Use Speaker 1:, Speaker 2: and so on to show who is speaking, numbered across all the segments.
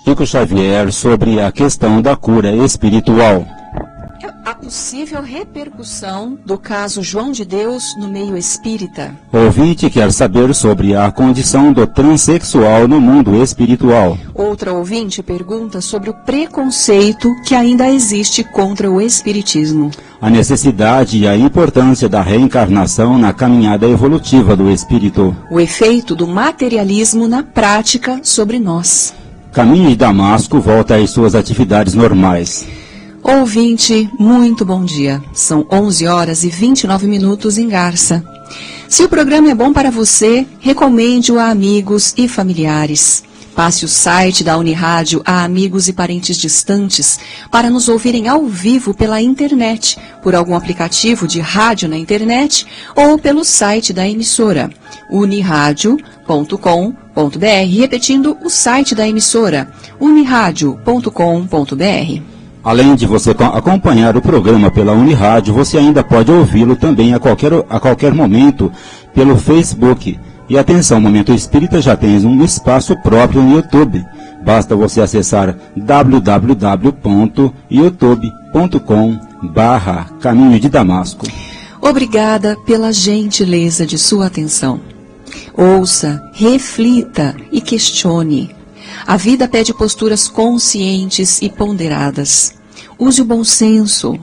Speaker 1: Chico Xavier sobre a questão da cura espiritual.
Speaker 2: A possível repercussão do caso João de Deus no meio espírita.
Speaker 1: O ouvinte quer saber sobre a condição do transexual no mundo espiritual.
Speaker 2: Outra ouvinte pergunta sobre o preconceito que ainda existe contra o espiritismo.
Speaker 1: A necessidade e a importância da reencarnação na caminhada evolutiva do espírito.
Speaker 2: O efeito do materialismo na prática sobre nós.
Speaker 1: Caminho de Damasco volta às suas atividades normais.
Speaker 2: Ouvinte, muito bom dia. São 11 horas e 29 minutos em Garça. Se o programa é bom para você, recomende-o a amigos e familiares. Passe o site da Unirádio a amigos e parentes distantes para nos ouvirem ao vivo pela internet, por algum aplicativo de rádio na internet ou pelo site da emissora, uniradio.com.br, repetindo o site da emissora, uniradio.com.br.
Speaker 1: Além de você acompanhar o programa pela Unirádio, você ainda pode ouvi-lo também a qualquer momento pelo Facebook. E atenção, o Momento Espírita já tem um espaço próprio no YouTube. Basta você acessar www.youtube.com/Caminho de Damasco.
Speaker 2: Obrigada pela gentileza de sua atenção. Ouça, reflita e questione. A vida pede posturas conscientes e ponderadas. Use o bom senso.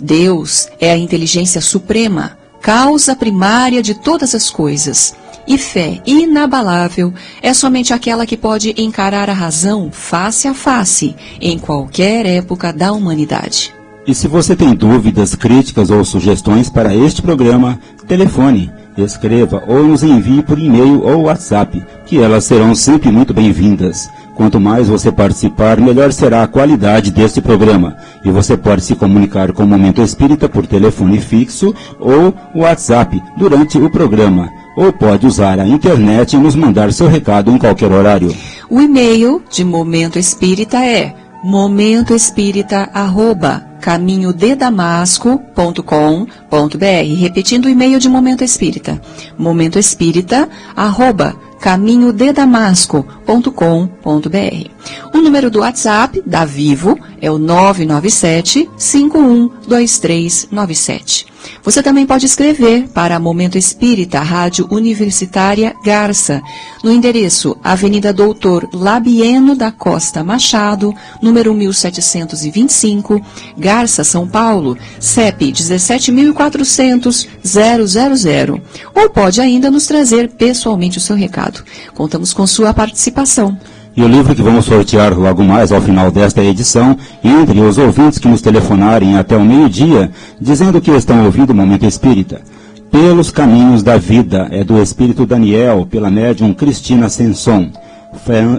Speaker 2: Deus é a inteligência suprema, causa primária de todas as coisas. E fé inabalável é somente aquela que pode encarar a razão face a face, em qualquer época da humanidade.
Speaker 1: E se você tem dúvidas, críticas ou sugestões para este programa, telefone, escreva ou nos envie por e-mail ou WhatsApp, que elas serão sempre muito bem-vindas. Quanto mais você participar, melhor será a qualidade deste programa. E você pode se comunicar com o Momento Espírita por telefone fixo ou WhatsApp durante o programa. Ou pode usar a internet e nos mandar seu recado em qualquer horário.
Speaker 2: O e-mail de Momento Espírita é momentoespírita@caminhodedamasco.com.br. Repetindo o e-mail de Momento Espírita, momentoespírita@caminhodedamasco.com.br. O número do WhatsApp da Vivo é o 997-512397. Você também pode escrever para Momento Espírita, Rádio Universitária Garça, no endereço Avenida Doutor Labieno da Costa Machado, número 1725, Garça, São Paulo, CEP 17.400-000. Ou pode ainda nos trazer pessoalmente o seu recado. Contamos com sua participação.
Speaker 1: E o livro que vamos sortear logo mais ao final desta edição, entre os ouvintes que nos telefonarem até o meio-dia, dizendo que estão ouvindo o Momento Espírita. Pelos Caminhos da Vida, é do Espírito Daniel, pela médium Cristina Sanson.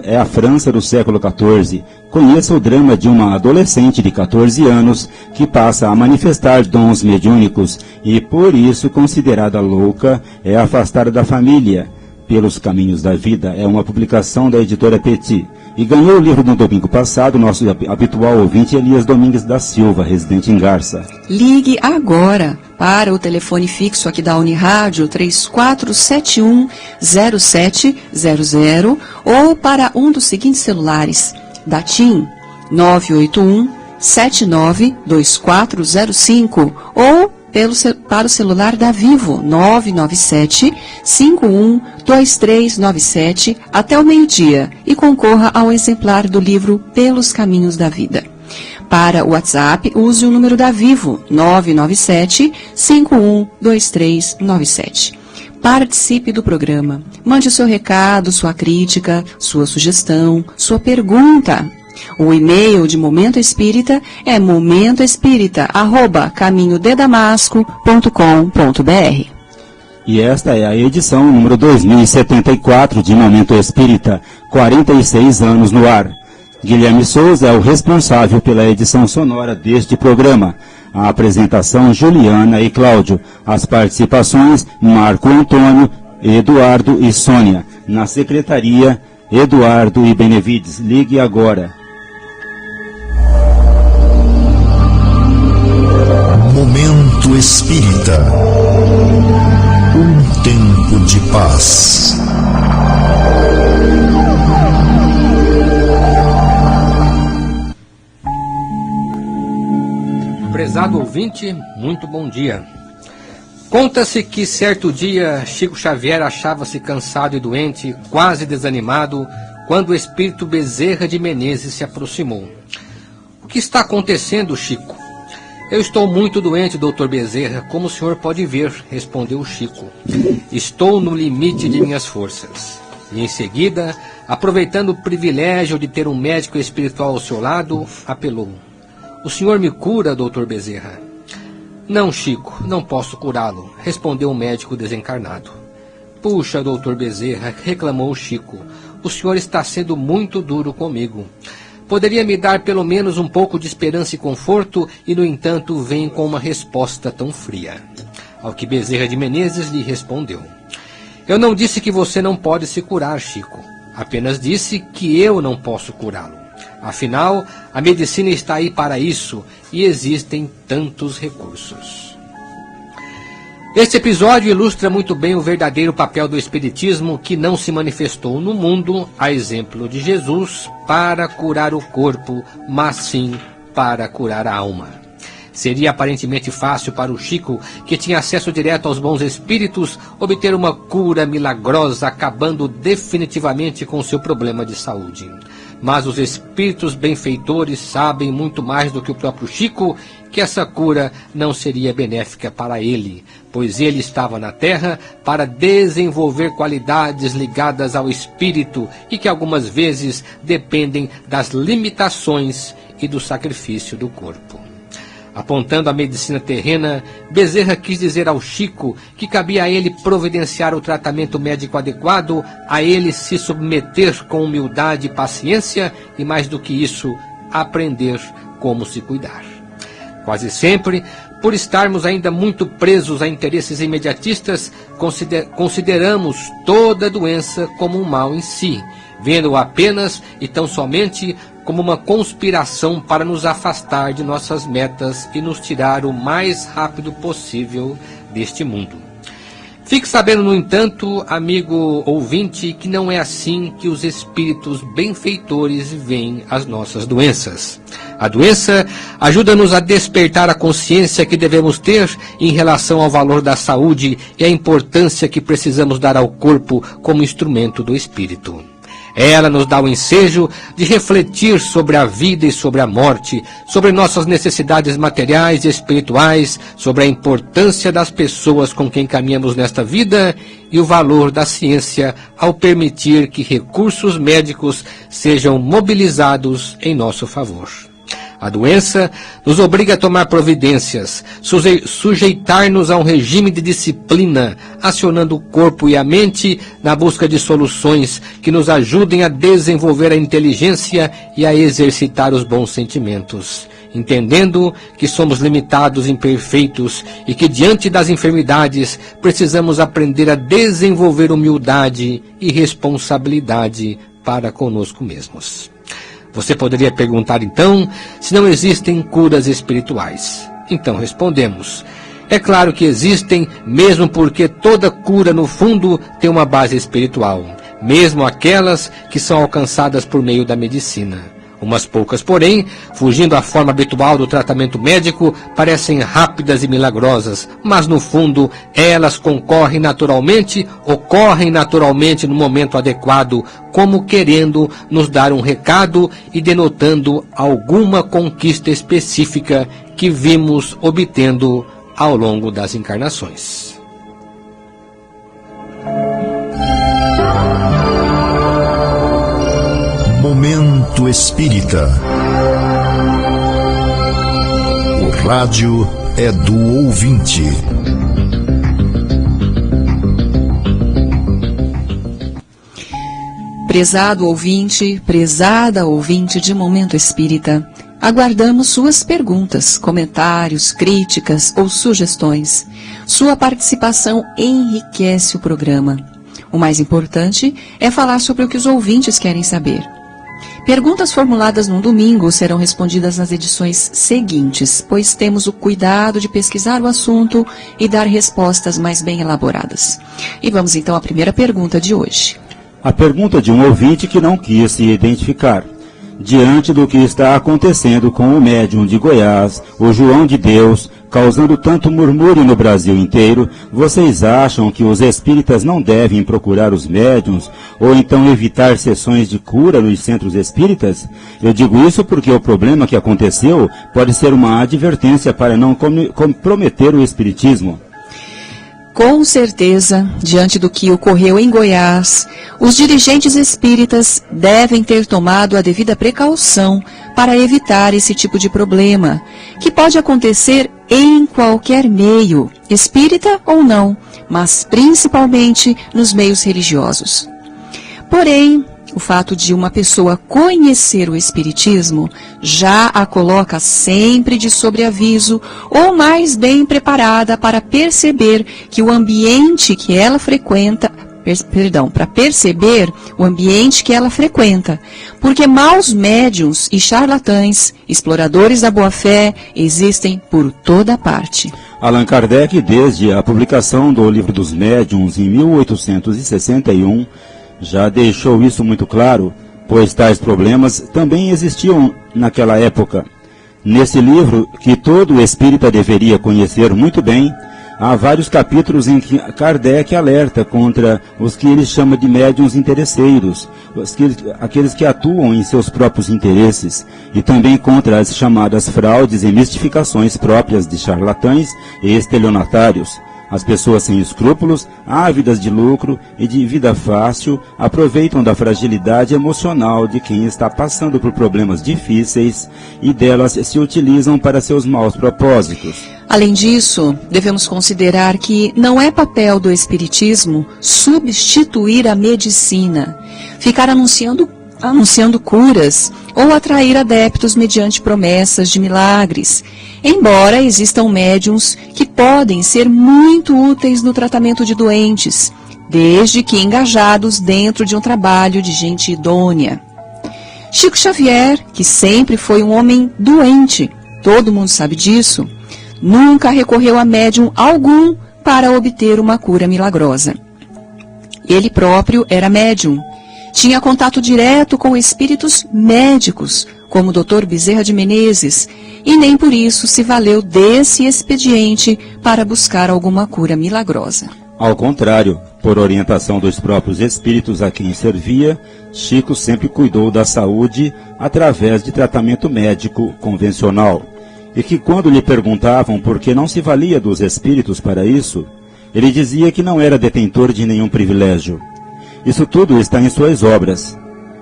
Speaker 1: É a França do século XIV. Conheça o drama de uma adolescente de 14 anos que passa a manifestar dons mediúnicos e, por isso, considerada louca, é afastada da família. Pelos Caminhos da Vida é uma publicação da editora Petit. E ganhou o livro no domingo passado nosso habitual ouvinte Elias Domingues da Silva, residente em Garça.
Speaker 2: Ligue agora para o telefone fixo aqui da Unirádio 3471-0700 ou para um dos seguintes celulares, da TIM 981-792405 ou para o celular da Vivo 997-512397 até o meio-dia e concorra ao exemplar do livro Pelos Caminhos da Vida. Para o WhatsApp, use o número da Vivo 997-512397. Participe do programa. Mande o seu recado, sua crítica, sua sugestão, sua pergunta. O e-mail de Momento Espírita é momentoespírita@caminhodedamasco.com.br.
Speaker 1: E esta é a edição número 2074 de Momento Espírita, 46 anos no ar. Guilherme Souza é o responsável pela edição sonora deste programa. A apresentação Juliana e Cláudio. As participações Marco Antônio, Eduardo e Sônia. Na secretaria, Eduardo e Benevides. Ligue agora.
Speaker 3: Momento Espírita. Um tempo de paz.
Speaker 4: ouvinte, muito bom dia. Conta-se que certo dia Chico Xavier achava-se cansado e doente, quase desanimado, quando o espírito Bezerra de Menezes se aproximou. O que está acontecendo, Chico? Eu estou muito doente, doutor Bezerra, como o senhor pode ver, respondeu Chico. Estou no limite de minhas forças. E em seguida, aproveitando o privilégio de ter um médico espiritual ao seu lado, apelou. O senhor me cura, doutor Bezerra? Não, Chico, não posso curá-lo, respondeu o médico desencarnado. Puxa, doutor Bezerra, reclamou Chico, o senhor está sendo muito duro comigo. Poderia me dar pelo menos um pouco de esperança e conforto, e no entanto vem com uma resposta tão fria. Ao que Bezerra de Menezes lhe respondeu. Eu não disse que você não pode se curar, Chico. Apenas disse que eu não posso curá-lo. Afinal, a medicina está aí para isso e existem tantos recursos. Este episódio ilustra muito bem o verdadeiro papel do Espiritismo, que não se manifestou no mundo, a exemplo de Jesus, para curar o corpo, mas sim para curar a alma. Seria aparentemente fácil para o Chico, que tinha acesso direto aos bons espíritos, obter uma cura milagrosa, acabando definitivamente com seu problema de saúde. Mas os espíritos benfeitores sabem muito mais do que o próprio Chico, que essa cura não seria benéfica para ele, pois ele estava na Terra para desenvolver qualidades ligadas ao espírito e que algumas vezes dependem das limitações e do sacrifício do corpo. Apontando a medicina terrena, Bezerra quis dizer ao Chico que cabia a ele providenciar o tratamento médico adequado, a ele se submeter com humildade e paciência e, mais do que isso, aprender como se cuidar. Quase sempre, por estarmos ainda muito presos a interesses imediatistas, consideramos toda doença como um mal em si, vendo-o apenas e tão somente como uma conspiração para nos afastar de nossas metas e nos tirar o mais rápido possível deste mundo. Fique sabendo, no entanto, amigo ouvinte, que não é assim que os espíritos benfeitores veem as nossas doenças. A doença ajuda-nos a despertar a consciência que devemos ter em relação ao valor da saúde e a importância que precisamos dar ao corpo como instrumento do espírito. Ela nos dá o ensejo de refletir sobre a vida e sobre a morte, sobre nossas necessidades materiais e espirituais, sobre a importância das pessoas com quem caminhamos nesta vida e o valor da ciência ao permitir que recursos médicos sejam mobilizados em nosso favor. A doença nos obriga a tomar providências, sujeitar-nos a um regime de disciplina, acionando o corpo e a mente na busca de soluções que nos ajudem a desenvolver a inteligência e a exercitar os bons sentimentos, entendendo que somos limitados e imperfeitos e que diante das enfermidades precisamos aprender a desenvolver humildade e responsabilidade para conosco mesmos. Você poderia perguntar, então, se não existem curas espirituais. Então respondemos. É claro que existem, mesmo porque toda cura, no fundo, tem uma base espiritual, mesmo aquelas que são alcançadas por meio da medicina. Umas poucas, porém, fugindo à forma habitual do tratamento médico, parecem rápidas e milagrosas, mas no fundo elas ocorrem naturalmente no momento adequado, como querendo nos dar um recado e denotando alguma conquista específica que vimos obtendo ao longo das encarnações.
Speaker 3: Momento Espírita. O rádio é do ouvinte.
Speaker 2: Prezado ouvinte, prezada ouvinte de Momento Espírita, aguardamos suas perguntas, comentários, críticas ou sugestões. Sua participação enriquece o programa. O mais importante é falar sobre o que os ouvintes querem saber. Perguntas formuladas num domingo serão respondidas nas edições seguintes, pois temos o cuidado de pesquisar o assunto e dar respostas mais bem elaboradas. E vamos então à primeira pergunta de hoje.
Speaker 1: A pergunta de um ouvinte que não quis se identificar. Diante do que está acontecendo com o médium de Goiás, o João de Deus, causando tanto murmúrio no Brasil inteiro, vocês acham que os espíritas não devem procurar os médiuns ou então evitar sessões de cura nos centros espíritas? Eu digo isso porque o problema que aconteceu pode ser uma advertência para não comprometer o espiritismo.
Speaker 2: Com certeza, diante do que ocorreu em Goiás, os dirigentes espíritas devem ter tomado a devida precaução para evitar esse tipo de problema, que pode acontecer em qualquer meio, espírita ou não, mas principalmente nos meios religiosos. Porém, o fato de uma pessoa conhecer o espiritismo já a coloca sempre de sobreaviso ou mais bem preparada para perceber que o ambiente que ela frequenta, para perceber o ambiente que ela frequenta, porque maus médiuns e charlatães, exploradores da boa-fé, existem por toda parte.
Speaker 1: Allan Kardec, desde a publicação do Livro dos Médiuns em 1861, já deixou isso muito claro, pois tais problemas também existiam naquela época. Nesse livro, que todo espírita deveria conhecer muito bem, há vários capítulos em que Kardec alerta contra os que ele chama de médiuns interesseiros, aqueles que atuam em seus próprios interesses, e também contra as chamadas fraudes e mistificações próprias de charlatães e estelionatários. As pessoas sem escrúpulos, ávidas de lucro e de vida fácil, aproveitam da fragilidade emocional de quem está passando por problemas difíceis e delas se utilizam para seus maus propósitos.
Speaker 2: Além disso, devemos considerar que não é papel do espiritismo substituir a medicina, ficar anunciando curas ou atrair adeptos mediante promessas de milagres, embora existam médiuns que podem ser muito úteis no tratamento de doentes, desde que engajados dentro de um trabalho de gente idônea. Chico Xavier, que sempre foi um homem doente, todo mundo sabe disso, nunca recorreu a médium algum para obter uma cura milagrosa. Ele próprio era médium. Tinha contato direto com espíritos médicos, como o Dr. Bezerra de Menezes, e nem por isso se valeu desse expediente para buscar alguma cura milagrosa.
Speaker 1: Ao contrário, por orientação dos próprios espíritos a quem servia, Chico sempre cuidou da saúde através de tratamento médico convencional, e que quando lhe perguntavam por que não se valia dos espíritos para isso, ele dizia que não era detentor de nenhum privilégio. Isso tudo está em suas obras.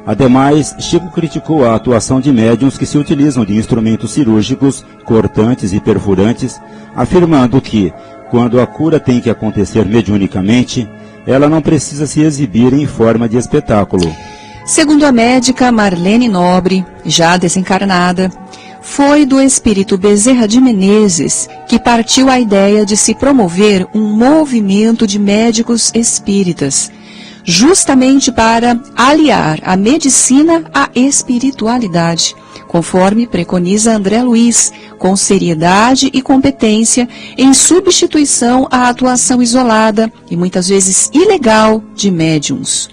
Speaker 1: Ademais, Chico criticou a atuação de médiuns que se utilizam de instrumentos cirúrgicos, cortantes e perfurantes, afirmando que, quando a cura tem que acontecer mediunicamente, ela não precisa se exibir em forma de espetáculo.
Speaker 2: Segundo a médica Marlene Nobre, já desencarnada, foi do espírito Bezerra de Menezes que partiu a ideia de se promover um movimento de médicos espíritas, justamente para aliar a medicina à espiritualidade, conforme preconiza André Luiz, com seriedade e competência, em substituição à atuação isolada e muitas vezes ilegal de médiuns.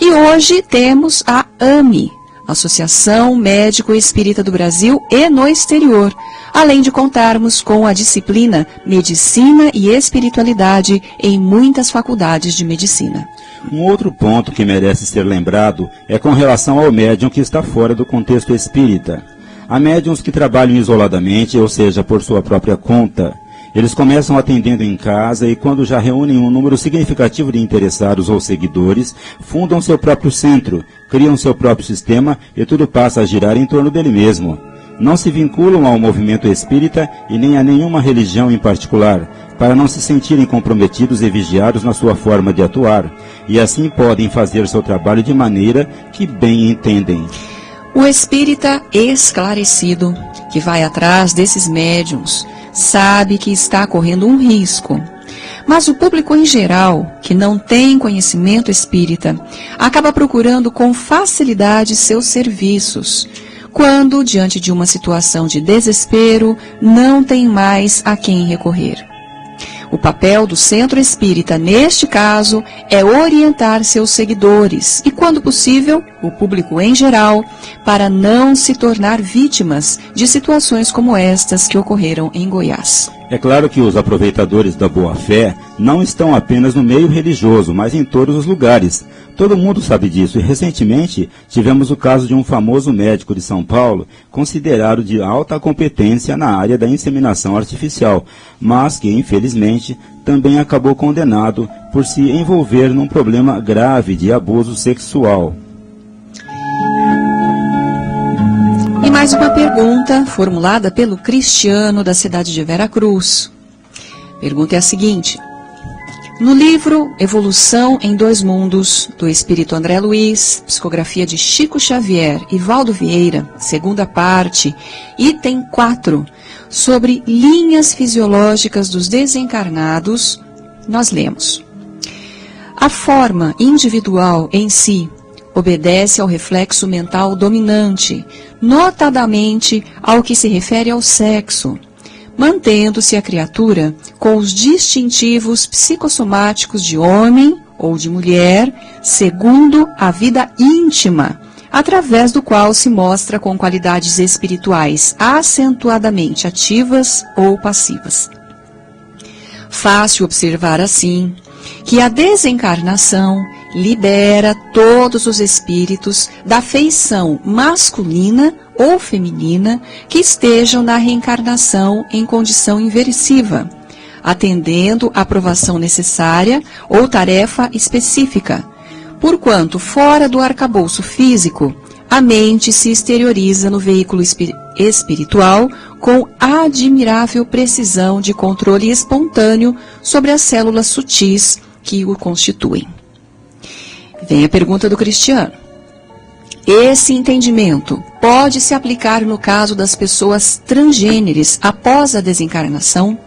Speaker 2: E hoje temos a AME, Associação Médico Espírita do Brasil e no exterior, além de contarmos com a disciplina Medicina e Espiritualidade em muitas faculdades de medicina.
Speaker 1: Um outro ponto que merece ser lembrado é com relação ao médium que está fora do contexto espírita. Há médiuns que trabalham isoladamente, ou seja, por sua própria conta. Eles começam atendendo em casa e, quando já reúnem um número significativo de interessados ou seguidores, fundam seu próprio centro, criam seu próprio sistema e tudo passa a girar em torno dele mesmo. Não se vinculam ao movimento espírita e nem a nenhuma religião em particular, para não se sentirem comprometidos e vigiados na sua forma de atuar, e assim podem fazer seu trabalho de maneira que bem entendem.
Speaker 2: O espírita esclarecido, que vai atrás desses médiuns, sabe que está correndo um risco. Mas o público em geral, que não tem conhecimento espírita, acaba procurando com facilidade seus serviços, quando, diante de uma situação de desespero, não tem mais a quem recorrer. O papel do centro espírita, neste caso, é orientar seus seguidores e, quando possível, o público em geral, para não se tornar vítimas de situações como estas que ocorreram em Goiás.
Speaker 1: É claro que os aproveitadores da boa-fé não estão apenas no meio religioso, mas em todos os lugares. Todo mundo sabe disso e recentemente tivemos o caso de um famoso médico de São Paulo, considerado de alta competência na área da inseminação artificial, mas que, infelizmente, também acabou condenado por se envolver num problema grave de abuso sexual.
Speaker 2: E mais uma pergunta formulada pelo Cristiano da cidade de Veracruz. A pergunta é a seguinte: no livro Evolução em Dois Mundos, do Espírito André Luiz, psicografia de Chico Xavier e Valdo Vieira, segunda parte, item 4, sobre linhas fisiológicas dos desencarnados, nós lemos: a forma individual em si obedece ao reflexo mental dominante, notadamente ao que se refere ao sexo, mantendo-se a criatura com os distintivos psicossomáticos de homem ou de mulher, segundo a vida íntima, através do qual se mostra com qualidades espirituais acentuadamente ativas ou passivas. Fácil observar assim que a desencarnação libera todos os espíritos da feição masculina ou feminina que estejam na reencarnação em condição inversiva, atendendo à aprovação necessária ou tarefa específica, porquanto fora do arcabouço físico, a mente se exterioriza no veículo espiritual com admirável precisão de controle espontâneo sobre as células sutis que o constituem. Vem a pergunta do Cristiano. Esse entendimento pode se aplicar no caso das pessoas transgêneres após a desencarnação?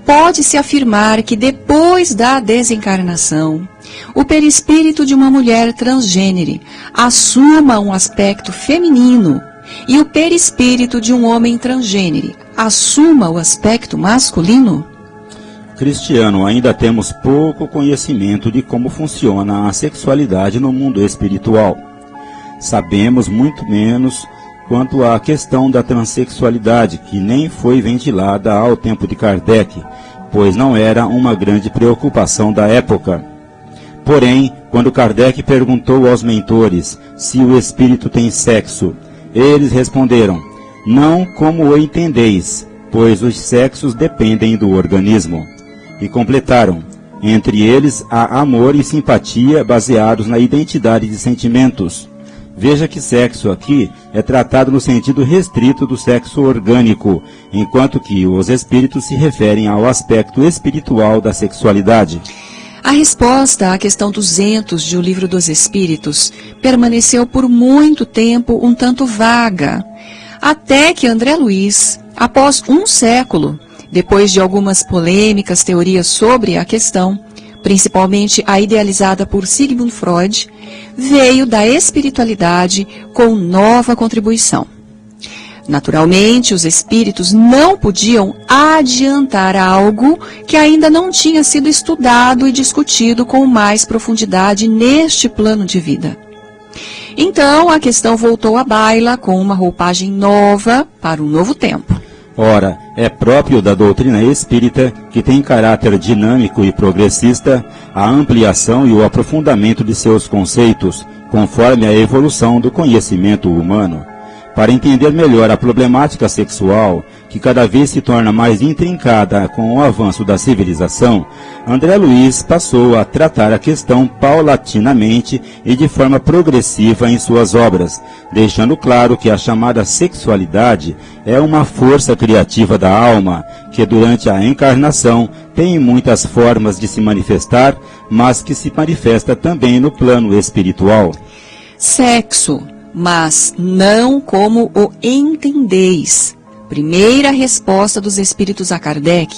Speaker 2: Pode-se afirmar que depois da desencarnação, o perispírito de uma mulher transgênere assuma um aspecto feminino e o perispírito de um homem transgênere assuma o aspecto masculino?
Speaker 1: Cristiano, ainda temos pouco conhecimento de como funciona a sexualidade no mundo espiritual. Sabemos muito menos quanto à questão da transexualidade, que nem foi ventilada ao tempo de Kardec, pois não era uma grande preocupação da época. Porém, quando Kardec perguntou aos mentores se o espírito tem sexo, eles responderam: não como o entendeis, pois os sexos dependem do organismo. E completaram: entre eles há amor e simpatia baseados na identidade de sentimentos. Veja que sexo aqui é tratado no sentido restrito do sexo orgânico, enquanto que os espíritos se referem ao aspecto espiritual da sexualidade.
Speaker 2: A resposta à questão 200 de O Livro dos Espíritos permaneceu por muito tempo um tanto vaga, até que André Luiz, após um século, depois de algumas polêmicas teorias sobre a questão, principalmente a idealizada por Sigmund Freud, veio da espiritualidade com nova contribuição. Naturalmente, os espíritos não podiam adiantar algo que ainda não tinha sido estudado e discutido com mais profundidade neste plano de vida. Então, a questão voltou à baila com uma roupagem nova para um novo tempo.
Speaker 1: Ora, é próprio da doutrina espírita, que tem caráter dinâmico e progressista, a ampliação e o aprofundamento de seus conceitos, conforme a evolução do conhecimento humano. Para entender melhor a problemática sexual, que cada vez se torna mais intrincada com o avanço da civilização, André Luiz passou a tratar a questão paulatinamente e de forma progressiva em suas obras, deixando claro que a chamada sexualidade é uma força criativa da alma, que durante a encarnação tem muitas formas de se manifestar, mas que se manifesta também no plano espiritual.
Speaker 2: Sexo, mas não como o entendeis. Primeira resposta dos espíritos a Kardec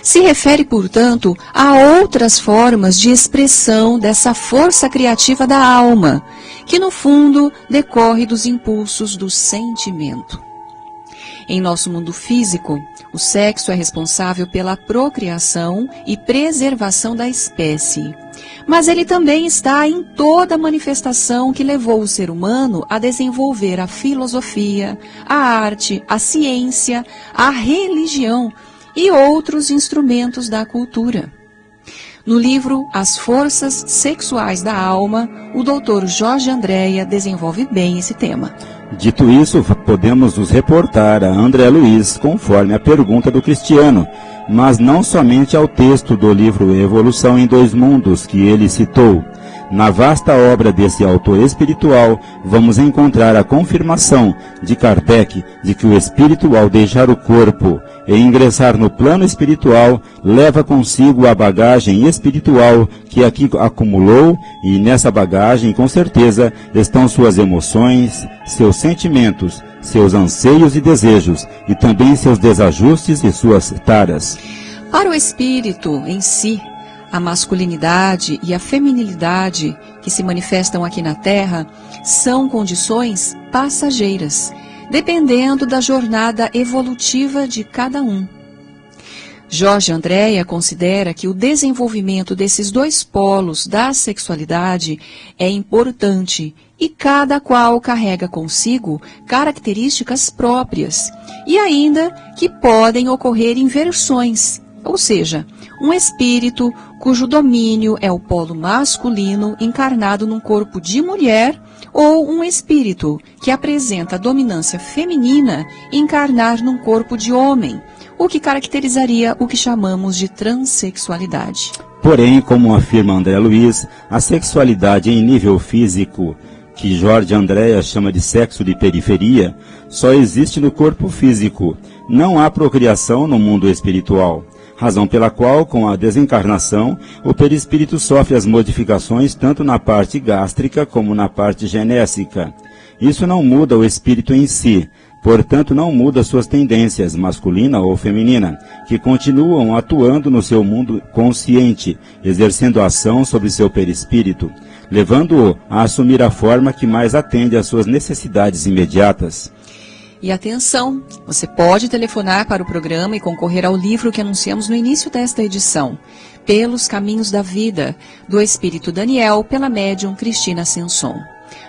Speaker 2: se refere, portanto, a outras formas de expressão dessa força criativa da alma, que no fundo decorre dos impulsos do sentimento. Em nosso mundo físico, o sexo é responsável pela procriação e preservação da espécie. Mas ele também está em toda manifestação que levou o ser humano a desenvolver a filosofia, a arte, a ciência, a religião e outros instrumentos da cultura. No livro As Forças Sexuais da Alma, o Dr. Jorge Andréa desenvolve bem esse tema.
Speaker 1: Dito isso, podemos nos reportar a André Luiz conforme a pergunta do Cristiano, mas não somente ao texto do livro Evolução em Dois Mundos que ele citou. Na vasta obra desse autor espiritual, vamos encontrar a confirmação de Kardec de que o espírito, ao deixar o corpo e ingressar no plano espiritual, leva consigo a bagagem espiritual que aqui acumulou, e nessa bagagem, com certeza, estão suas emoções, seus sentimentos, seus anseios e desejos, e também seus desajustes e suas taras.
Speaker 2: Para o espírito em si, a masculinidade e a feminilidade que se manifestam aqui na Terra são condições passageiras, dependendo da jornada evolutiva de cada um. Jorge Andréa considera que o desenvolvimento desses dois polos da sexualidade é importante e cada qual carrega consigo características próprias e ainda que podem ocorrer inversões, ou seja, um espírito cujo domínio é o polo masculino encarnado num corpo de mulher, ou um espírito que apresenta a dominância feminina encarnar num corpo de homem, o que caracterizaria o que chamamos de transexualidade.
Speaker 1: Porém, como afirma André Luiz, a sexualidade em nível físico, que Jorge Andréa chama de sexo de periferia, só existe no corpo físico. Não há procriação no mundo espiritual. Razão pela qual, com a desencarnação, o perispírito sofre as modificações tanto na parte gástrica como na parte genésica. Isso não muda o espírito em si, portanto não muda suas tendências, masculina ou feminina, que continuam atuando no seu mundo consciente, exercendo ação sobre seu perispírito, levando-o a assumir a forma que mais atende às suas necessidades imediatas.
Speaker 2: E atenção, você pode telefonar para o programa e concorrer ao livro que anunciamos no início desta edição, Pelos Caminhos da Vida, do Espírito Daniel, pela médium Cristina Ascenson.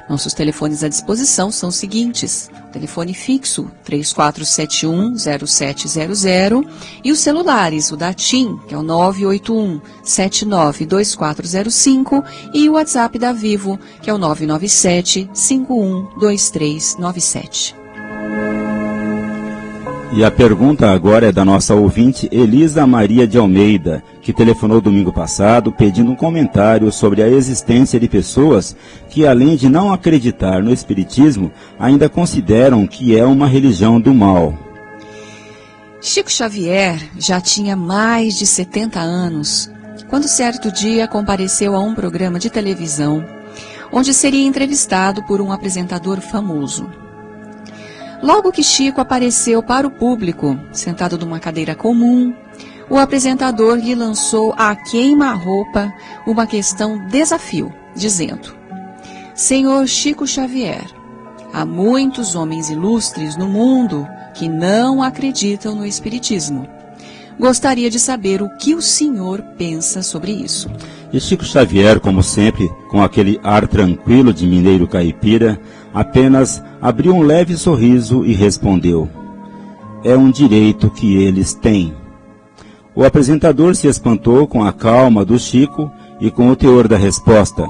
Speaker 2: Nossos telefones à disposição são os seguintes: o telefone fixo 3471-0700 e os celulares, o da TIM, que é o 981-792405, e o WhatsApp da Vivo, que é o 997-512397.
Speaker 1: E a pergunta agora é da nossa ouvinte Elisa Maria de Almeida, que telefonou domingo passado pedindo um comentário sobre a existência de pessoas que, além de não acreditar no espiritismo, ainda consideram que é uma religião do mal.
Speaker 2: Chico Xavier já tinha mais de 70 anos, quando certo dia compareceu a um programa de televisão, onde seria entrevistado por um apresentador famoso. Logo que Chico apareceu para o público, sentado numa cadeira comum, o apresentador lhe lançou a queima-roupa uma questão desafio, dizendo: Senhor Chico Xavier, há muitos homens ilustres no mundo que não acreditam no espiritismo. Gostaria de saber o que o senhor pensa sobre isso.
Speaker 1: E Chico Xavier, como sempre, com aquele ar tranquilo de mineiro caipira, apenas abriu um leve sorriso e respondeu: é um direito que eles têm. O apresentador se espantou com a calma do Chico e com o teor da resposta.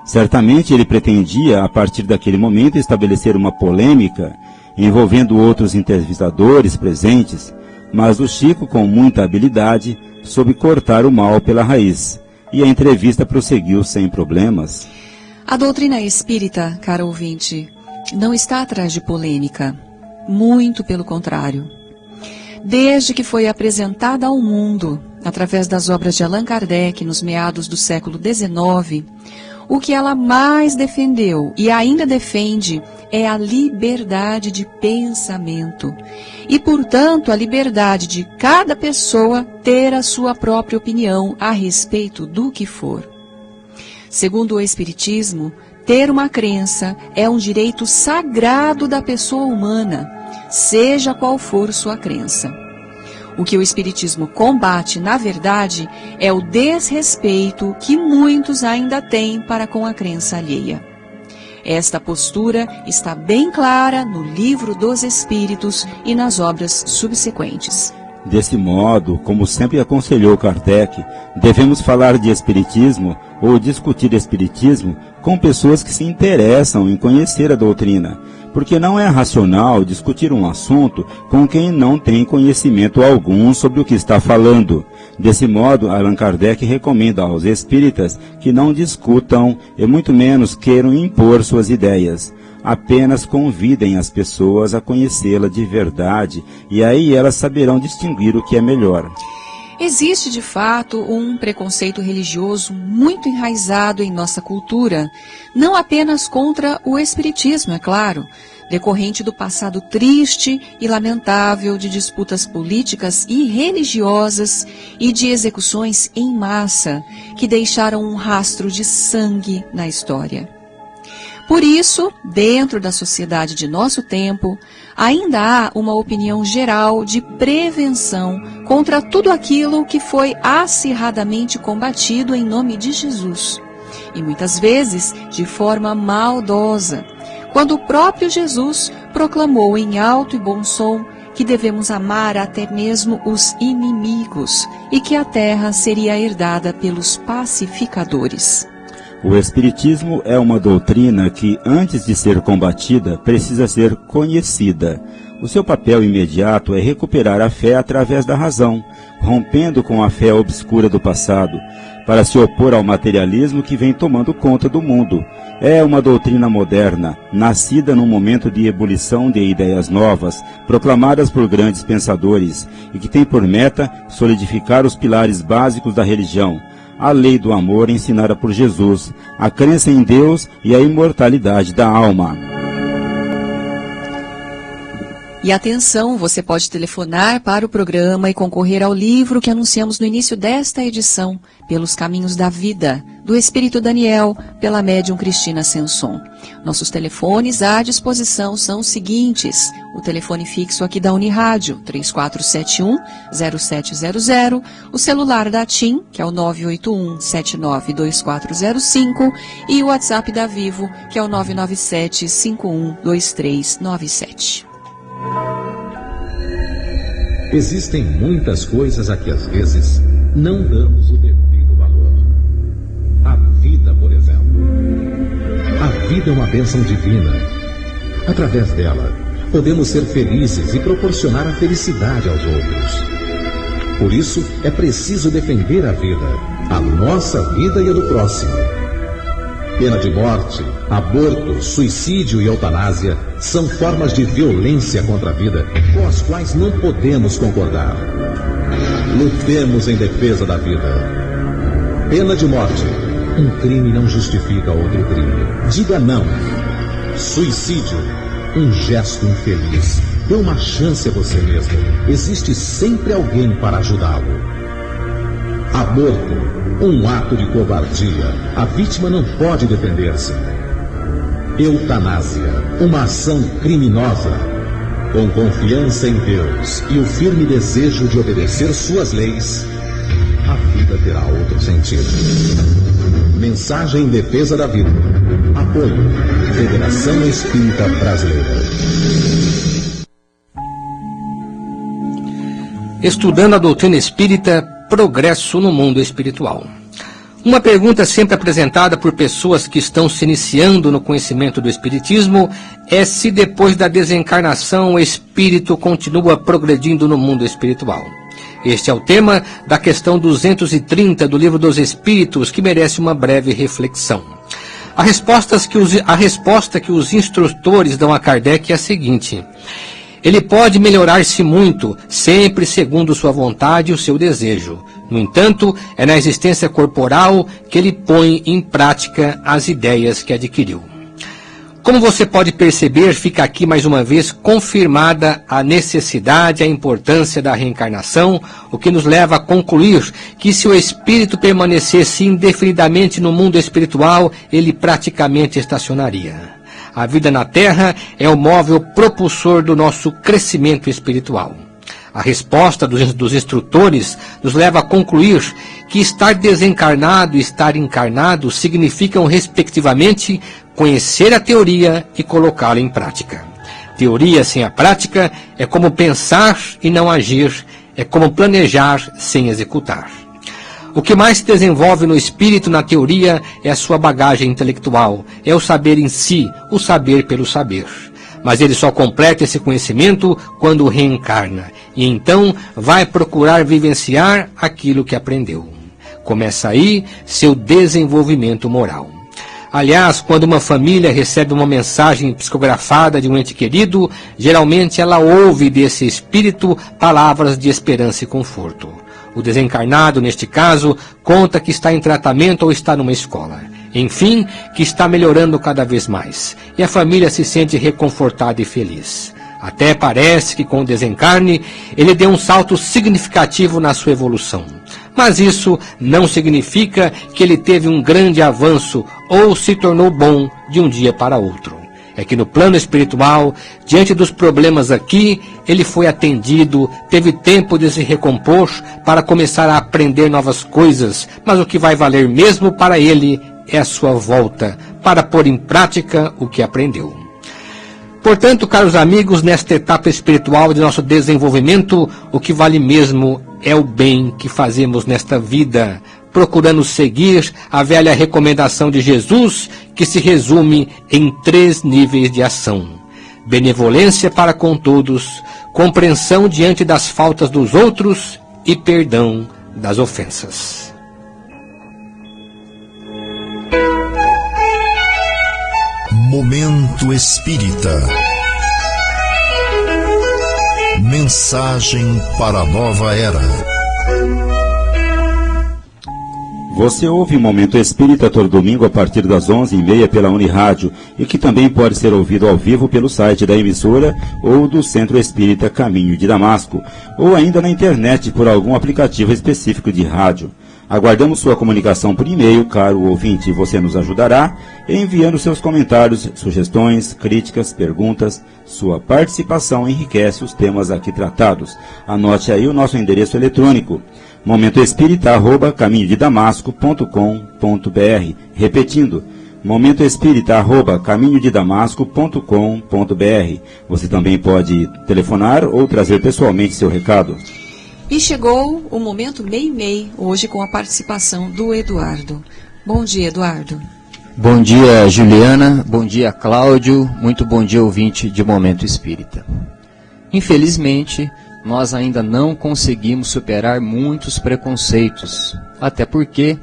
Speaker 1: Certamente ele pretendia, a partir daquele momento, estabelecer uma polêmica envolvendo outros entrevistadores presentes, mas o Chico, com muita habilidade, soube cortar o mal pela raiz, e a entrevista prosseguiu sem problemas.
Speaker 2: A doutrina espírita, caro ouvinte, não está atrás de polêmica, muito pelo contrário. Desde que foi apresentada ao mundo, através das obras de Allan Kardec nos meados do século XIX, o que ela mais defendeu e ainda defende é a liberdade de pensamento e, portanto, a liberdade de cada pessoa ter a sua própria opinião a respeito do que for. Segundo o Espiritismo, ter uma crença é um direito sagrado da pessoa humana, seja qual for sua crença. O que o Espiritismo combate, na verdade, é o desrespeito que muitos ainda têm para com a crença alheia. Esta postura está bem clara no Livro dos Espíritos e nas obras subsequentes.
Speaker 1: Desse modo, como sempre aconselhou Kardec, devemos falar de Espiritismo ou discutir Espiritismo com pessoas que se interessam em conhecer a doutrina, porque não é racional discutir um assunto com quem não tem conhecimento algum sobre o que está falando. Desse modo, Allan Kardec recomenda aos espíritas que não discutam e muito menos queiram impor suas ideias. Apenas convidem as pessoas a conhecê-la de verdade e aí elas saberão distinguir o que é melhor.
Speaker 2: Existe, de fato, um preconceito religioso muito enraizado em nossa cultura, não apenas contra o Espiritismo, é claro, decorrente do passado triste e lamentável de disputas políticas e religiosas e de execuções em massa que deixaram um rastro de sangue na história. Por isso, dentro da sociedade de nosso tempo, ainda há uma opinião geral de prevenção contra tudo aquilo que foi acirradamente combatido em nome de Jesus, e muitas vezes de forma maldosa, quando o próprio Jesus proclamou em alto e bom som que devemos amar até mesmo os inimigos e que a terra seria herdada pelos pacificadores.
Speaker 1: O Espiritismo é uma doutrina que, antes de ser combatida, precisa ser conhecida. O seu papel imediato é recuperar a fé através da razão, rompendo com a fé obscura do passado, para se opor ao materialismo que vem tomando conta do mundo. É uma doutrina moderna, nascida num momento de ebulição de ideias novas, proclamadas por grandes pensadores, e que tem por meta solidificar os pilares básicos da religião, a lei do amor ensinada por Jesus, a crença em Deus e a imortalidade da alma.
Speaker 2: E atenção, você pode telefonar para o programa e concorrer ao livro que anunciamos no início desta edição, Pelos Caminhos da Vida, do Espírito Daniel, pela médium Cristina Sanson. Nossos telefones à disposição são os seguintes: o telefone fixo aqui da Unirádio, 3471-0700, o celular da TIM, que é o 981-792405, e o WhatsApp da Vivo, que é o 997-512397.
Speaker 5: Existem muitas coisas a que às vezes não damos o devido valor. A vida, por exemplo. A vida é uma bênção divina. Através dela, podemos ser felizes e proporcionar a felicidade aos outros. Por isso, é preciso defender a vida, a nossa vida e a do próximo. Pena de morte, aborto, suicídio e eutanásia são formas de violência contra a vida com as quais não podemos concordar. Lutemos em defesa da vida. Pena de morte. Um crime não justifica outro crime. Diga não. Suicídio. Um gesto infeliz. Dê uma chance a você mesmo. Existe sempre alguém para ajudá-lo. Aborto. Um ato de covardia. A vítima não pode defender-se. Eutanásia. Uma ação criminosa. Com confiança em Deus e o firme desejo de obedecer suas leis, a vida terá outro sentido. Mensagem em defesa da vida. Apoio. Federação Espírita Brasileira.
Speaker 4: Estudando a doutrina espírita, progresso no mundo espiritual. Uma pergunta sempre apresentada por pessoas que estão se iniciando no conhecimento do espiritismo é se depois da desencarnação o espírito continua progredindo no mundo espiritual. Este é o tema da questão 230 do Livro dos Espíritos, que merece uma breve reflexão. A resposta que os instrutores dão a Kardec é a seguinte: ele pode melhorar-se muito, sempre segundo sua vontade e o seu desejo. No entanto, é na existência corporal que ele põe em prática as ideias que adquiriu. Como você pode perceber, fica aqui mais uma vez confirmada a necessidade e a importância da reencarnação, o que nos leva a concluir que se o espírito permanecesse indefinidamente no mundo espiritual, ele praticamente estacionaria. A vida na Terra é o móvel propulsor do nosso crescimento espiritual. A resposta dos instrutores nos leva a concluir que estar desencarnado e estar encarnado significam, respectivamente, conhecer a teoria e colocá-la em prática. Teoria sem a prática é como pensar e não agir, é como planejar sem executar. O que mais se desenvolve no espírito na teoria é a sua bagagem intelectual, é o saber em si, o saber pelo saber. Mas ele só completa esse conhecimento quando reencarna, e então vai procurar vivenciar aquilo que aprendeu. Começa aí seu desenvolvimento moral. Aliás, quando uma família recebe uma mensagem psicografada de um ente querido, geralmente ela ouve desse espírito palavras de esperança e conforto. O desencarnado, neste caso, conta que está em tratamento ou está numa escola. Enfim, que está melhorando cada vez mais. E a família se sente reconfortada e feliz. Até parece que com o desencarne, ele deu um salto significativo na sua evolução. Mas isso não significa que ele teve um grande avanço ou se tornou bom de um dia para outro. É que no plano espiritual, diante dos problemas aqui, ele foi atendido, teve tempo de se recompor para começar a aprender novas coisas, mas o que vai valer mesmo para ele é a sua volta, para pôr em prática o que aprendeu. Portanto, caros amigos, nesta etapa espiritual de nosso desenvolvimento, o que vale mesmo é o bem que fazemos nesta vida, procurando seguir a velha recomendação de Jesus, que se resume em 3 níveis de ação: benevolência para com todos, compreensão diante das faltas dos outros e perdão das ofensas.
Speaker 3: Momento Espírita. Mensagem para a nova era.
Speaker 1: Você ouve o Momento Espírita todo domingo a partir das 11h30 pela Unirádio e que também pode ser ouvido ao vivo pelo site da emissora ou do Centro Espírita Caminho de Damasco, ou ainda na internet por algum aplicativo específico de rádio. Aguardamos sua comunicação por e-mail, caro ouvinte. Você nos ajudará enviando seus comentários, sugestões, críticas, perguntas. Sua participação enriquece os temas aqui tratados. Anote aí o nosso endereço eletrônico: momentoespírita@caminhodedamasco.com.br. Repetindo, momentoespírita@caminhodedamasco.com.br. Você também pode telefonar ou trazer pessoalmente seu recado.
Speaker 2: E chegou o momento Meimei, hoje com a participação do Eduardo. Bom dia, Eduardo.
Speaker 6: Bom dia, Juliana. Bom dia, Cláudio. Muito bom dia, ouvinte de Momento Espírita. Infelizmente, nós ainda não conseguimos superar muitos preconceitos, até porque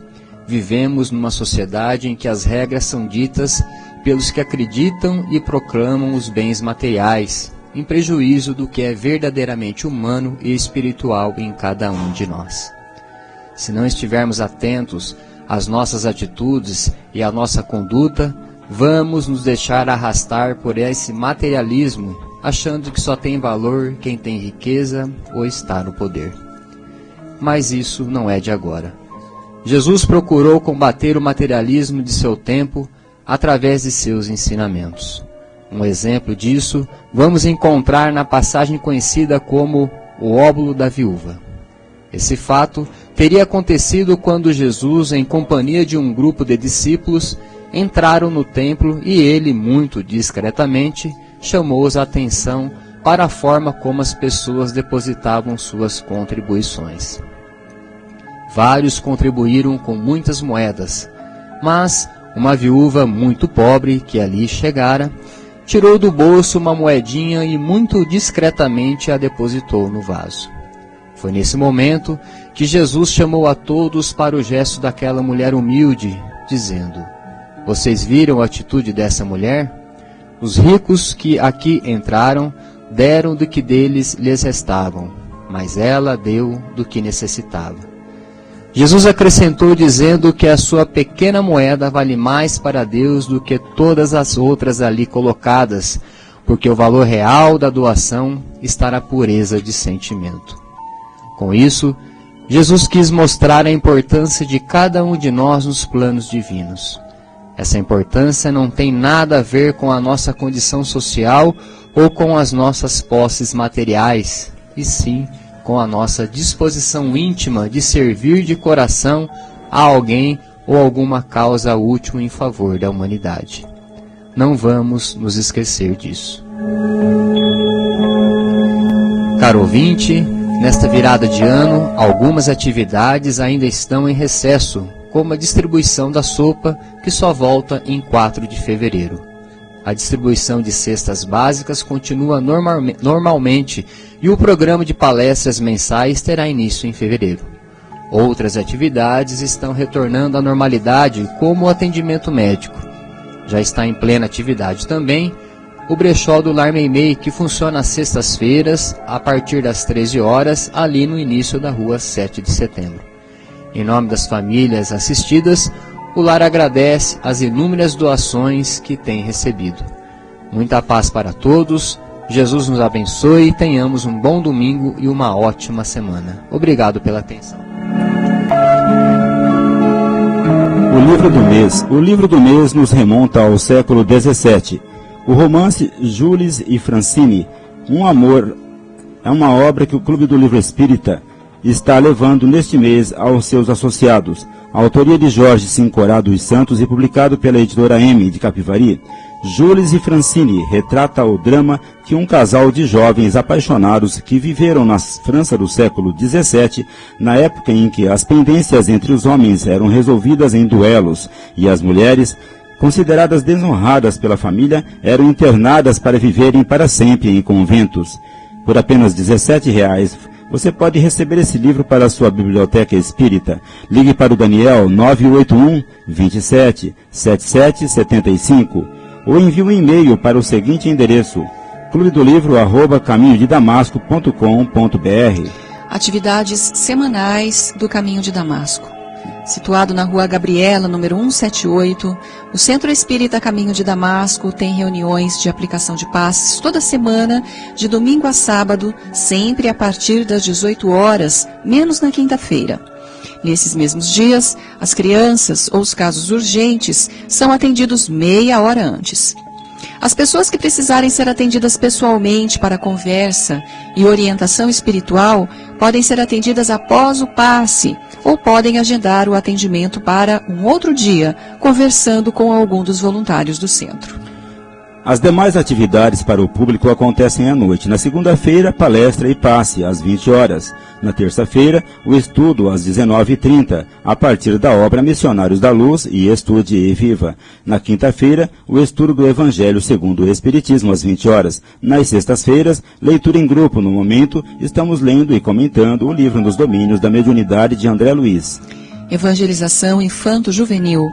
Speaker 6: vivemos numa sociedade em que as regras são ditas pelos que acreditam e proclamam os bens materiais, em prejuízo do que é verdadeiramente humano e espiritual em cada um de nós. Se não estivermos atentos às nossas atitudes e à nossa conduta, vamos nos deixar arrastar por esse materialismo, achando que só tem valor quem tem riqueza ou está no poder. Mas isso não é de agora. Jesus procurou combater o materialismo de seu tempo através de seus ensinamentos. Um exemplo disso vamos encontrar na passagem conhecida como o óbolo da viúva. Esse fato teria acontecido quando Jesus, em companhia de um grupo de discípulos, entraram no templo e ele, muito discretamente, chamou-os a atenção para a forma como as pessoas depositavam suas contribuições. Vários contribuíram com muitas moedas, mas uma viúva muito pobre que ali chegara, tirou do bolso uma moedinha e muito discretamente a depositou no vaso. Foi nesse momento que Jesus chamou a todos para o gesto daquela mulher humilde, dizendo: "Vocês viram a atitude dessa mulher? Os ricos que aqui entraram deram do que deles lhes restavam, mas ela deu do que necessitava." Jesus acrescentou dizendo que a sua pequena moeda vale mais para Deus do que todas as outras ali colocadas, porque o valor real da doação está na pureza de sentimento. Com isso, Jesus quis mostrar a importância de cada um de nós nos planos divinos. Essa importância não tem nada a ver com a nossa condição social ou com as nossas posses materiais, e sim com a nossa disposição íntima de servir de coração a alguém ou alguma causa útil em favor da humanidade. Não vamos nos esquecer disso. Caro ouvinte, nesta virada de ano, algumas atividades ainda estão em recesso, como a distribuição da sopa, que só volta em 4 de fevereiro. A distribuição de cestas básicas continua normalmente e o programa de palestras mensais terá início em fevereiro. Outras atividades estão retornando à normalidade, como o atendimento médico. Já está em plena atividade também o brechó do Lar Meimei, que funciona às sextas-feiras, a partir das 13 horas, ali no início da rua 7 de setembro. Em nome das famílias assistidas, o lar agradece as inúmeras doações que tem recebido. Muita paz para todos, Jesus nos abençoe e tenhamos um bom domingo e uma ótima semana. Obrigado pela atenção.
Speaker 1: O livro do mês nos remonta ao século XVII. O romance Jules e Francine, Um Amor, é uma obra que o Clube do Livro Espírita está levando neste mês aos seus associados. A autoria de Jorge Sincorá dos Santos e publicado pela editora M de Capivari. Jules e Francine retrata o drama que um casal de jovens apaixonados que viveram na França do século XVII, na época em que as pendências entre os homens eram resolvidas em duelos e as mulheres, consideradas desonradas pela família, eram internadas para viverem para sempre em conventos. Por apenas R$17, você pode receber esse livro para a sua biblioteca espírita. Ligue para o Daniel 981 27 77 75 ou envie um e-mail para o seguinte endereço: clubedolivro@caminhodedamasco.com.br.
Speaker 2: Atividades semanais do Caminho de Damasco. Situado na Rua Gabriela, número 178, o Centro Espírita Caminho de Damasco tem reuniões de aplicação de passes toda semana, de domingo a sábado, sempre a partir das 18 horas, menos na quinta-feira. Nesses mesmos dias, as crianças ou os casos urgentes são atendidos meia hora antes. As pessoas que precisarem ser atendidas pessoalmente para conversa e orientação espiritual podem ser atendidas após o passe ou podem agendar o atendimento para um outro dia, conversando com algum dos voluntários do centro.
Speaker 1: As demais atividades para o público acontecem à noite. Na segunda-feira, palestra e passe, às 20 horas. Na terça-feira, o estudo, às 19h30, a partir da obra Missionários da Luz e Estude e Viva. Na quinta-feira, o estudo do Evangelho segundo o Espiritismo, às 20 horas. Nas sextas-feiras, leitura em grupo. No momento, estamos lendo e comentando o livro Nos Domínios da Mediunidade de André Luiz.
Speaker 2: Evangelização infanto-juvenil.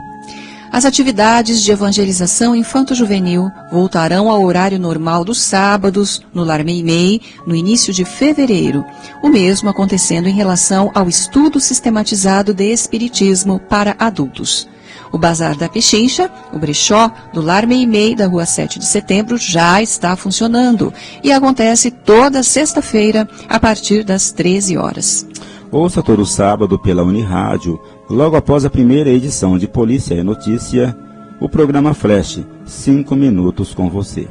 Speaker 2: As atividades de evangelização infanto-juvenil voltarão ao horário normal dos sábados, no Lar Meimei, no início de fevereiro. O mesmo acontecendo em relação ao estudo sistematizado de Espiritismo para adultos. O Bazar da Pechincha, o brechó do Lar Meimei da Rua 7 de Setembro, já está funcionando e acontece toda sexta-feira a partir das 13 horas.
Speaker 1: Ouça todo sábado pela Unirádio, logo após a primeira edição de Polícia e Notícia, o programa Flash, 5 minutos com você.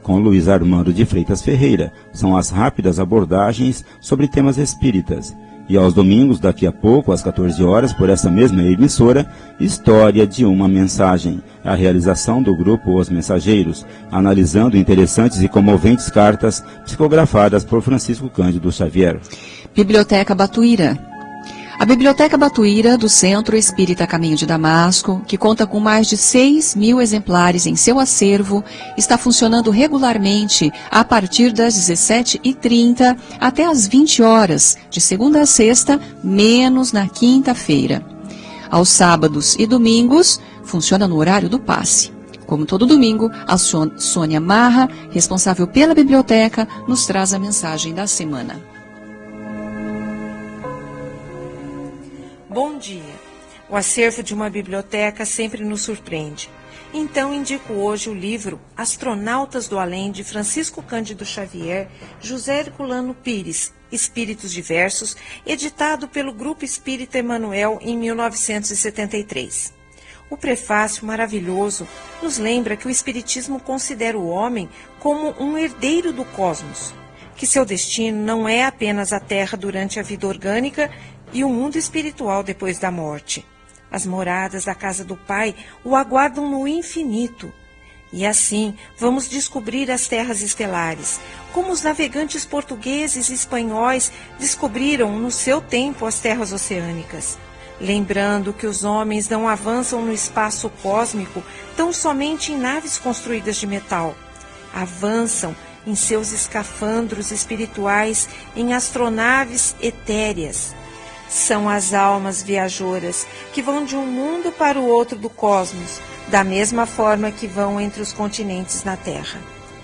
Speaker 1: Com Luiz Armando de Freitas Ferreira, são as rápidas abordagens sobre temas espíritas. E aos domingos, daqui a pouco, às 14 horas, por essa mesma emissora, História de uma Mensagem, a realização do grupo Os Mensageiros, analisando interessantes e comoventes cartas psicografadas por Francisco Cândido Xavier.
Speaker 2: Biblioteca Batuíra. A Biblioteca Batuíra do Centro Espírita Caminho de Damasco, que conta com mais de 6.000 exemplares em seu acervo, está funcionando regularmente a partir das 17h30 até as 20 horas, de segunda a sexta, menos na quinta-feira. Aos sábados e domingos, funciona no horário do passe. Como todo domingo, a Sônia Marra, responsável pela biblioteca, nos traz a mensagem da semana.
Speaker 7: Bom dia. O acervo de uma biblioteca sempre nos surpreende. Então indico hoje o livro Astronautas do Além, de Francisco Cândido Xavier, José Herculano Pires, Espíritos Diversos, editado pelo Grupo Espírita Emanuel em 1973. O prefácio maravilhoso nos lembra que o Espiritismo considera o homem como um herdeiro do cosmos, que seu destino não é apenas a Terra durante a vida orgânica e o mundo espiritual depois da morte. As moradas da casa do Pai o aguardam no infinito. E assim vamos descobrir as terras estelares, como os navegantes portugueses e espanhóis descobriram no seu tempo as terras oceânicas. Lembrando que os homens não avançam no espaço cósmico tão somente em naves construídas de metal. Avançam em seus escafandros espirituais em astronaves etéreas. São as almas viajoras que vão de um mundo para o outro do cosmos, da mesma forma que vão entre os continentes na Terra.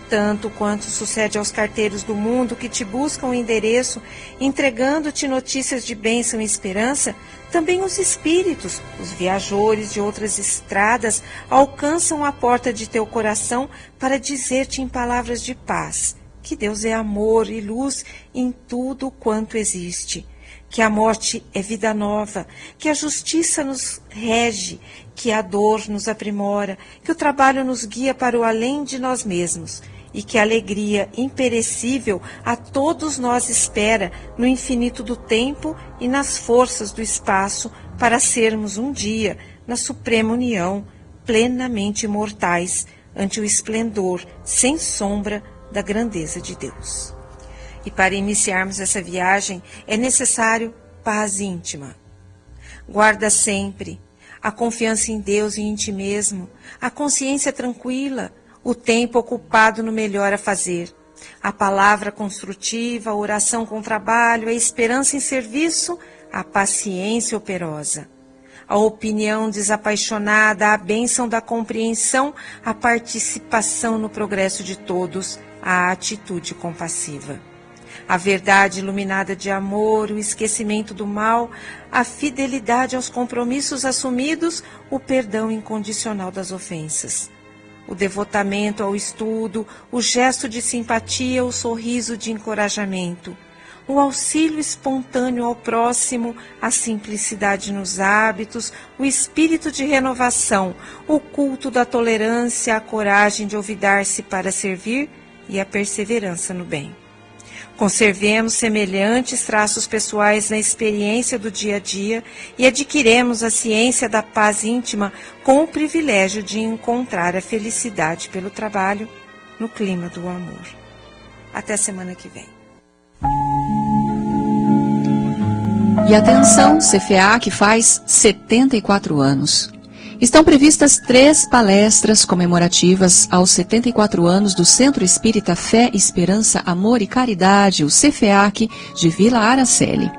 Speaker 7: Tanto quanto sucede aos carteiros do mundo que te buscam o endereço, entregando-te notícias de bênção e esperança, também os espíritos, os viajores de outras estradas, alcançam a porta de teu coração para dizer-te em palavras de paz que Deus é amor e luz em tudo quanto existe, que a morte é vida nova, que a justiça nos rege, que a dor nos aprimora, que o trabalho nos guia para o além de nós mesmos, e que a alegria imperecível a todos nós espera no infinito do tempo e nas forças do espaço para sermos um dia, na suprema união, plenamente imortais ante o esplendor sem sombra da grandeza de Deus. E para iniciarmos essa viagem é necessário paz íntima. Guarda sempre a confiança em Deus e em ti mesmo, a consciência tranquila, o tempo ocupado no melhor a fazer, a palavra construtiva, a oração com trabalho, a esperança em serviço, a paciência operosa, a opinião desapaixonada, a bênção da compreensão, a participação no progresso de todos, a atitude compassiva, a verdade iluminada de amor, o esquecimento do mal, a fidelidade aos compromissos assumidos, o perdão incondicional das ofensas, o devotamento ao estudo, o gesto de simpatia, o sorriso de encorajamento, o auxílio espontâneo ao próximo, a simplicidade nos hábitos, o espírito de renovação, o culto da tolerância, a coragem de olvidar-se para servir e a perseverança no bem. Conservemos semelhantes traços pessoais na experiência do dia a dia e adquiremos a ciência da paz íntima com o privilégio de encontrar a felicidade pelo trabalho no clima do amor. Até a semana que vem.
Speaker 2: E atenção, CFA que faz 74 anos. Estão previstas 3 palestras comemorativas aos 74 anos do Centro Espírita Fé, Esperança, Amor e Caridade, o CFEAC, de Vila Araceli.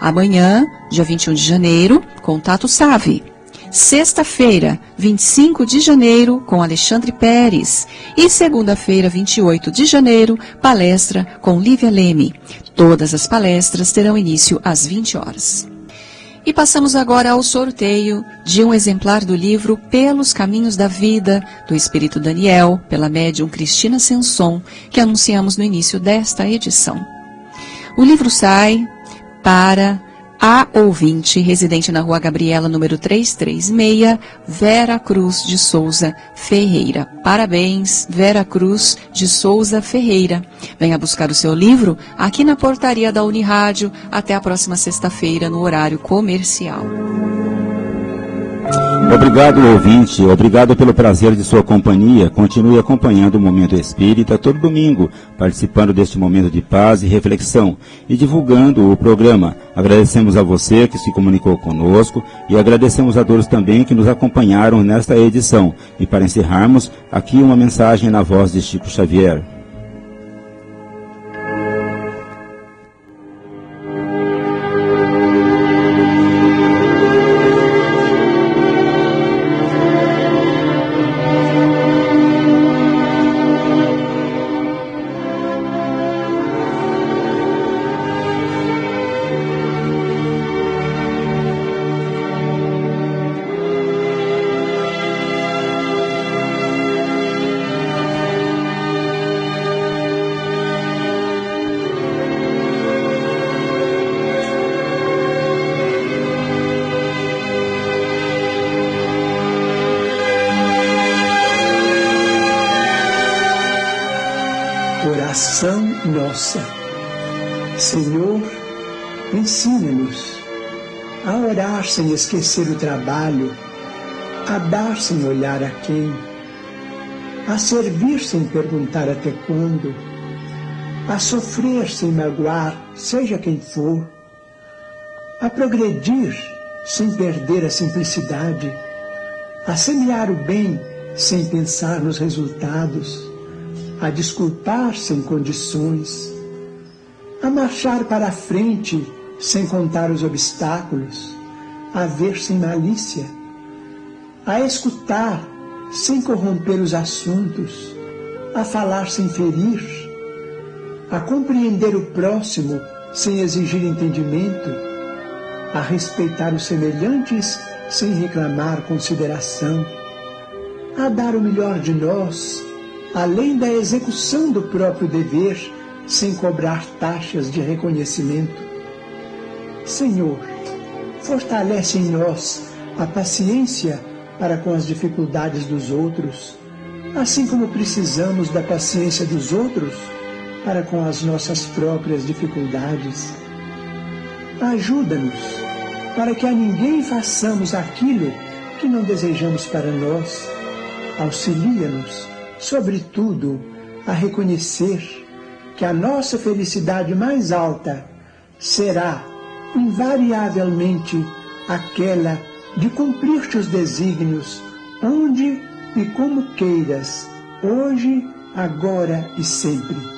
Speaker 2: Amanhã, dia 21 de janeiro, Contato Save. Sexta-feira, 25 de janeiro, com Alexandre Pérez. E segunda-feira, 28 de janeiro, palestra com Lívia Leme. Todas as palestras terão início às 20 horas. E passamos agora ao sorteio de um exemplar do livro Pelos Caminhos da Vida, do Espírito Daniel, pela médium Cristina Senson, que anunciamos no início desta edição. O livro sai para a ouvinte residente na Rua Gabriela, número 336, Vera Cruz de Souza Ferreira. Parabéns, Vera Cruz de Souza Ferreira. Venha buscar o seu livro aqui na portaria da Unirádio até a próxima sexta-feira, no horário comercial.
Speaker 1: Obrigado, ouvinte. Obrigado pelo prazer de sua companhia. Continue acompanhando o Momento Espírita todo domingo, participando deste momento de paz e reflexão e divulgando o programa. Agradecemos a você que se comunicou conosco e agradecemos a todos também que nos acompanharam nesta edição. E para encerrarmos, aqui uma mensagem na voz de Chico Xavier.
Speaker 8: oração nossa. Senhor, ensina-nos a orar sem esquecer o trabalho, a dar sem olhar a quem, a servir sem perguntar até quando, a sofrer sem magoar, seja quem for, a progredir sem perder a simplicidade, a semear o bem sem pensar nos resultados, a desculpar sem condições, a marchar para a frente sem contar os obstáculos, a ver sem malícia, a escutar sem corromper os assuntos, a falar sem ferir, a compreender o próximo sem exigir entendimento, a respeitar os semelhantes sem reclamar consideração, a dar o melhor de nós, além da execução do próprio dever, sem cobrar taxas de reconhecimento. Senhor, fortalece em nós a paciência para com as dificuldades dos outros, assim como precisamos da paciência dos outros para com as nossas próprias dificuldades. Ajuda-nos para que a ninguém façamos aquilo que não desejamos para nós. Auxilia-nos, sobretudo, a reconhecer que a nossa felicidade mais alta será, invariavelmente, aquela de cumprir teus desígnios, onde e como queiras, hoje, agora e sempre.